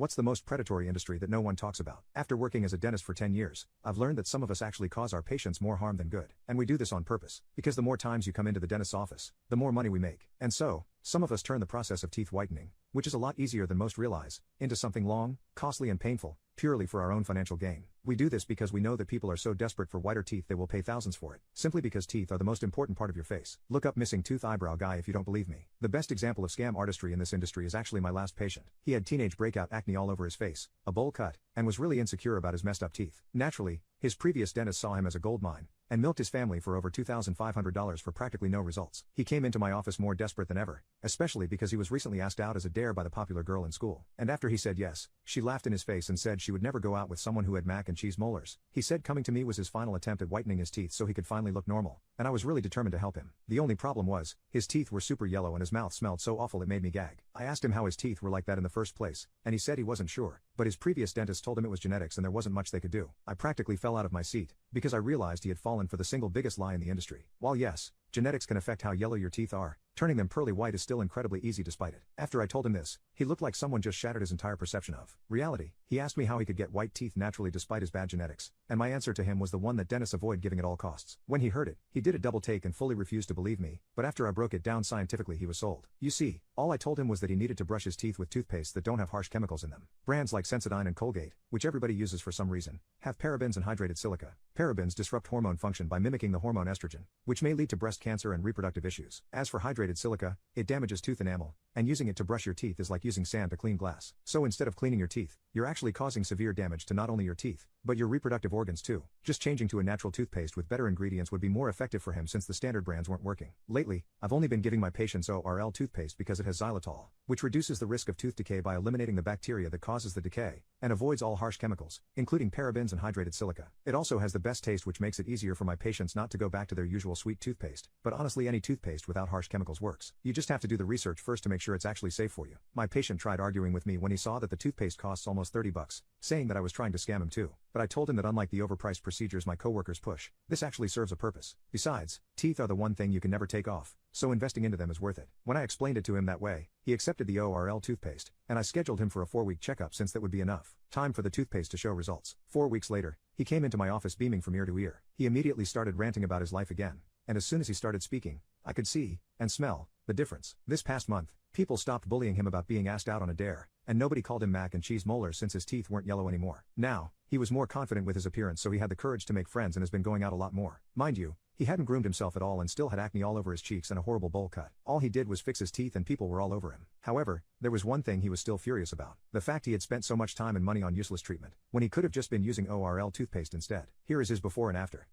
What's the most predatory industry that no one talks about? After working as a dentist for 10 years, I've learned that some of us actually cause our patients more harm than good. And we do this on purpose. Because the more times you come into the dentist's office, the more money we make. And so, some of us turn the process of teeth whitening, which is a lot easier than most realize, into something long, costly and painful, purely for our own financial gain. We do this because we know that people are so desperate for whiter teeth they will pay thousands for it, simply because teeth are the most important part of your face. Look up missing tooth eyebrow guy if you don't believe me. The best example of scam artistry in this industry is actually my last patient. He had teenage breakout acne all over his face, a bowl cut, and was really insecure about his messed up teeth. Naturally, his previous dentist saw him as a gold mine, and milked his family for over $2,500 for practically no results. He came into my office more desperate than ever, especially because he was recently asked out as a dare by the popular girl in school. And after he said yes, she laughed in his face and said she would never go out with someone who had mac and cheese molars. He said coming to me was his final attempt at whitening his teeth so he could finally look normal, and I was really determined to help him. The only problem was, his teeth were super yellow and his mouth smelled so awful it made me gag. I asked him how his teeth were like that in the first place, and he said he wasn't sure, but his previous dentist told him it was genetics and there wasn't much they could do. I practically fell out of my seat, because I realized he had fallen for the single biggest lie in the industry. While yes, genetics can affect how yellow your teeth are, turning them pearly white is still incredibly easy despite it. After I told him this, he looked like someone just shattered his entire perception of reality. He asked me how he could get white teeth naturally despite his bad genetics, and my answer to him was the one that dentists avoid giving at all costs. When he heard it, he did a double take and fully refused to believe me, but after I broke it down scientifically he was sold. You see, all I told him was that he needed to brush his teeth with toothpaste that don't have harsh chemicals in them. Brands like Sensodyne and Colgate, which everybody uses for some reason, have parabens and hydrated silica. Parabens disrupt hormone function by mimicking the hormone estrogen, which may lead to breast cancer and reproductive issues. As for hydrated silica, it damages tooth enamel, and using it to brush your teeth is like using sand to clean glass. So instead of cleaning your teeth, you're actually causing severe damage to not only your teeth, but your reproductive organs too. Just changing to a natural toothpaste with better ingredients would be more effective for him since the standard brands weren't working. Lately, I've only been giving my patients ORL toothpaste because it has xylitol, which reduces the risk of tooth decay by eliminating the bacteria that causes the decay, and avoids all harsh chemicals, including parabens and hydrated silica. It also has the best taste, which makes it easier for my patients not to go back to their usual sweet toothpaste. But honestly, any toothpaste without harsh chemicals works. You just have to do the research first to make sure it's actually safe for you. My patient tried arguing with me when he saw that the toothpaste costs almost $30, saying that I was trying to scam him too. But I told him that unlike the overpriced procedures my coworkers push, this actually serves a purpose. Besides, teeth are the one thing you can never take off, so investing into them is worth it. When I explained it to him that way, he accepted the ORL toothpaste, and I scheduled him for a 4-week checkup since that would be enough time for the toothpaste to show results. 4 weeks later, he came into my office beaming from ear to ear. He immediately started ranting about his life again, and as soon as he started speaking, I could see, and smell, the difference. This past month, people stopped bullying him about being asked out on a dare, and nobody called him mac and cheese molars since his teeth weren't yellow anymore. Now, he was more confident with his appearance, so he had the courage to make friends and has been going out a lot more. Mind you, he hadn't groomed himself at all and still had acne all over his cheeks and a horrible bowl cut. All he did was fix his teeth and people were all over him. However, there was one thing he was still furious about: the fact he had spent so much time and money on useless treatment, when he could have just been using ORL toothpaste instead. Here is his before and after.